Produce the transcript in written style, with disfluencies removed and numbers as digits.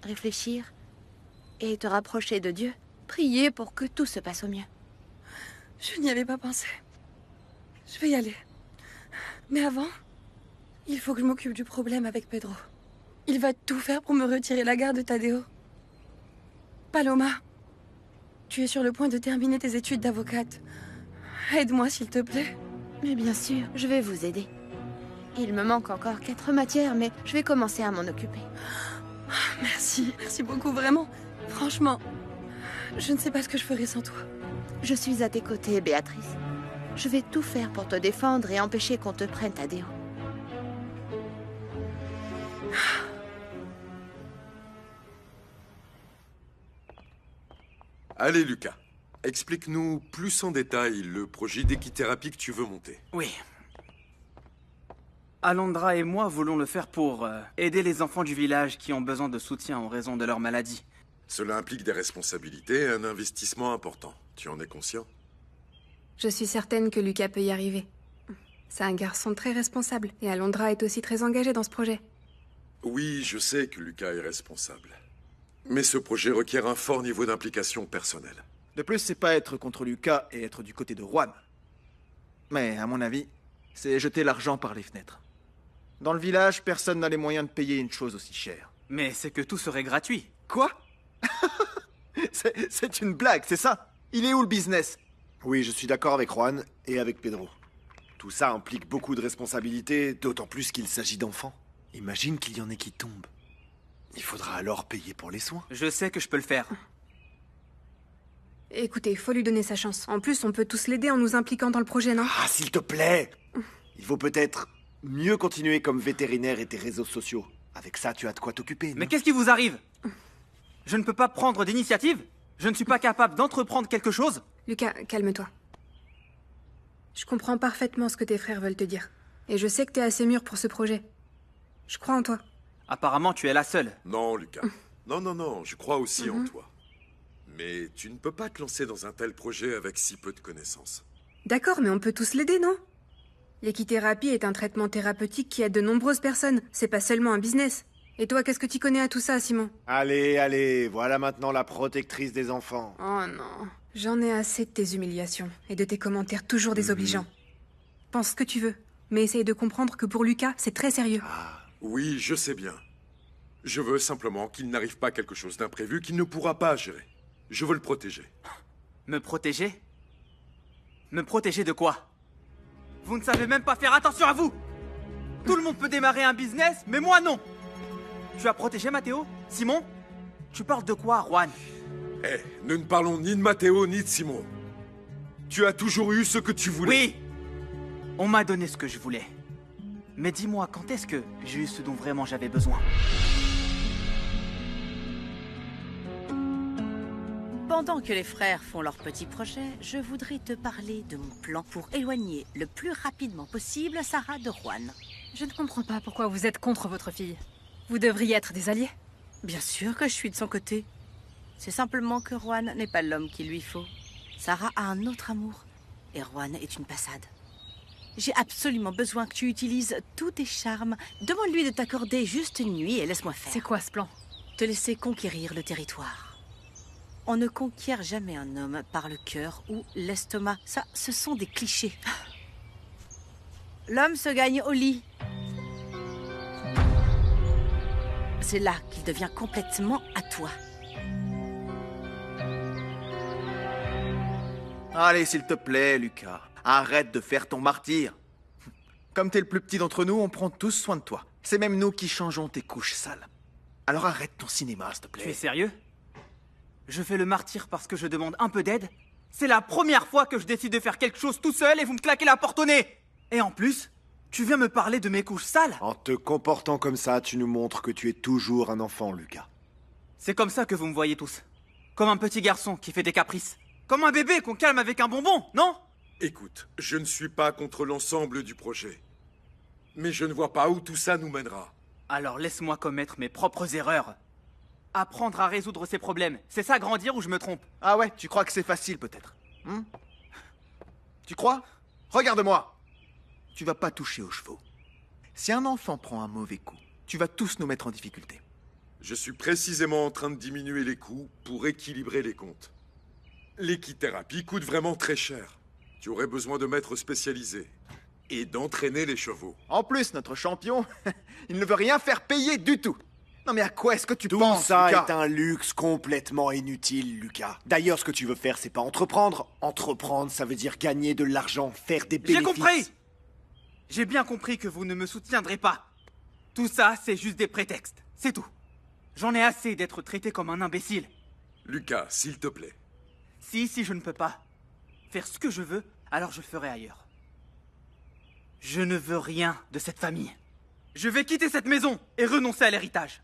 réfléchir et te rapprocher de Dieu. Prier pour que tout se passe au mieux. Je n'y avais pas pensé. Je vais y aller. Mais avant, il faut que je m'occupe du problème avec Pedro. Il va tout faire pour me retirer la garde de Tadeo. Paloma, tu es sur le point de terminer tes études d'avocate. Aide-moi, s'il te plaît. Mais bien sûr, je vais vous aider. Il me manque encore 4 matières, mais je vais commencer à m'en occuper. Merci, merci beaucoup, vraiment. Franchement, je ne sais pas ce que je ferais sans toi. Je suis à tes côtés, Béatrice. Je vais tout faire pour te défendre et empêcher qu'on te prenne Tadeo. Allez, Lucas. Explique-nous plus en détail le projet d'équithérapie que tu veux monter. Oui. Alondra et moi voulons le faire pour aider les enfants du village qui ont besoin de soutien en raison de leur maladie. Cela implique des responsabilités et un investissement important. Tu en es conscient? Je suis certaine que Lucas peut y arriver. C'est un garçon très responsable, et Alondra est aussi très engagée dans ce projet. Oui, je sais que Lucas est responsable. Mais ce projet requiert un fort niveau d'implication personnelle. De plus, c'est pas être contre Lucas et être du côté de Juan. Mais, à mon avis, c'est jeter l'argent par les fenêtres. Dans le village, personne n'a les moyens de payer une chose aussi chère. Mais c'est que tout serait gratuit. Quoi? C'est une blague, c'est ça? Il est où le business? Oui, je suis d'accord avec Juan et avec Pedro. Tout ça implique beaucoup de responsabilités, d'autant plus qu'il s'agit d'enfants. Imagine qu'il y en ait qui tombent. Il faudra alors payer pour les soins. Je sais que je peux le faire. Écoutez, faut lui donner sa chance. En plus, on peut tous l'aider en nous impliquant dans le projet, non? Ah, s'il te plaît! Il faut peut-être mieux continuer comme vétérinaire et tes réseaux sociaux. Avec ça, tu as de quoi t'occuper, non? Mais qu'est-ce qui vous arrive? Je ne peux pas prendre d'initiative? Je ne suis pas capable d'entreprendre quelque chose? Lucas, calme-toi. Je comprends parfaitement ce que tes frères veulent te dire. Et je sais que t'es assez mûr pour ce projet. Je crois en toi. Apparemment, tu es la seule. Non, Lucas. Non, je crois aussi en toi. Mais tu ne peux pas te lancer dans un tel projet avec si peu de connaissances. D'accord, mais on peut tous l'aider, non? L'équithérapie est un traitement thérapeutique qui aide de nombreuses personnes. C'est pas seulement un business. Et toi, qu'est-ce que tu connais à tout ça, Simon? Allez, voilà maintenant la protectrice des enfants. Oh non. J'en ai assez de tes humiliations et de tes commentaires toujours désobligeants. Pense ce que tu veux, mais essaye de comprendre que pour Lucas, c'est très sérieux. Oui, je sais bien. Je veux simplement qu'il n'arrive pas quelque chose d'imprévu qu'il ne pourra pas gérer. Je veux le protéger. Me protéger? Me protéger de quoi? Vous ne savez même pas faire attention à vous! Tout le monde peut démarrer un business, mais moi non! Tu as protégé Matteo? Simon? Tu parles de quoi, Juan? Nous ne parlons ni de Matteo ni de Simon. Tu as toujours eu ce que tu voulais. Oui! On m'a donné ce que je voulais. Mais dis-moi, quand est-ce que j'ai eu ce dont vraiment j'avais besoin? Pendant que les frères font leur petit projet, je voudrais te parler de mon plan pour éloigner le plus rapidement possible Sarah de Juan. Je ne comprends pas pourquoi vous êtes contre votre fille. Vous devriez être des alliés. Bien sûr que je suis de son côté. C'est simplement que Juan n'est pas l'homme qu'il lui faut. Sarah a un autre amour, et Juan est une passade. J'ai absolument besoin que tu utilises tous tes charmes. Demande-lui de t'accorder juste une nuit et laisse-moi faire. C'est quoi ce plan? Te laisser conquérir le territoire. On ne conquiert jamais un homme par le cœur ou l'estomac. Ça, ce sont des clichés. L'homme se gagne au lit. C'est là qu'il devient complètement à toi. Allez, s'il te plaît, Lucas. Arrête de faire ton martyr. Comme t'es le plus petit d'entre nous, on prend tous soin de toi. C'est même nous qui changeons tes couches sales. Alors arrête ton cinéma, s'il te plaît. Tu es sérieux? Je fais le martyr parce que je demande un peu d'aide? C'est la première fois que je décide de faire quelque chose tout seul et vous me claquez la porte au nez! Et en plus, tu viens me parler de mes couches sales? En te comportant comme ça, tu nous montres que tu es toujours un enfant, Lucas. C'est comme ça que vous me voyez tous. Comme un petit garçon qui fait des caprices. Comme un bébé qu'on calme avec un bonbon, non? Écoute, je ne suis pas contre l'ensemble du projet. Mais je ne vois pas où tout ça nous mènera. Alors laisse-moi commettre mes propres erreurs. Apprendre à résoudre ces problèmes, c'est ça grandir ou je me trompe? Ah ouais, tu crois que c'est facile peut-être? Tu crois? Regarde-moi. Tu vas pas toucher aux chevaux. Si un enfant prend un mauvais coup, tu vas tous nous mettre en difficulté. Je suis précisément en train de diminuer les coûts pour équilibrer les comptes. L'équithérapie coûte vraiment très cher. Tu aurais besoin de maîtres spécialisés et d'entraîner les chevaux. En plus, notre champion, il ne veut rien faire payer du tout. Non mais à quoi est-ce que tu Tout penses, ça Lucas? est un luxe complètement inutile, Lucas. D'ailleurs, ce que tu veux faire, c'est pas entreprendre. Entreprendre, ça veut dire gagner de l'argent, faire des J'ai bénéfices. compris! J'ai bien compris que vous ne me soutiendrez pas. Tout ça, c'est juste des prétextes. C'est tout. J'en ai assez d'être traité comme un imbécile. Lucas, s'il te plaît. Si je ne peux pas faire ce que je veux, alors je ferai ailleurs. Je ne veux rien de cette famille. Je vais quitter cette maison et renoncer à l'héritage.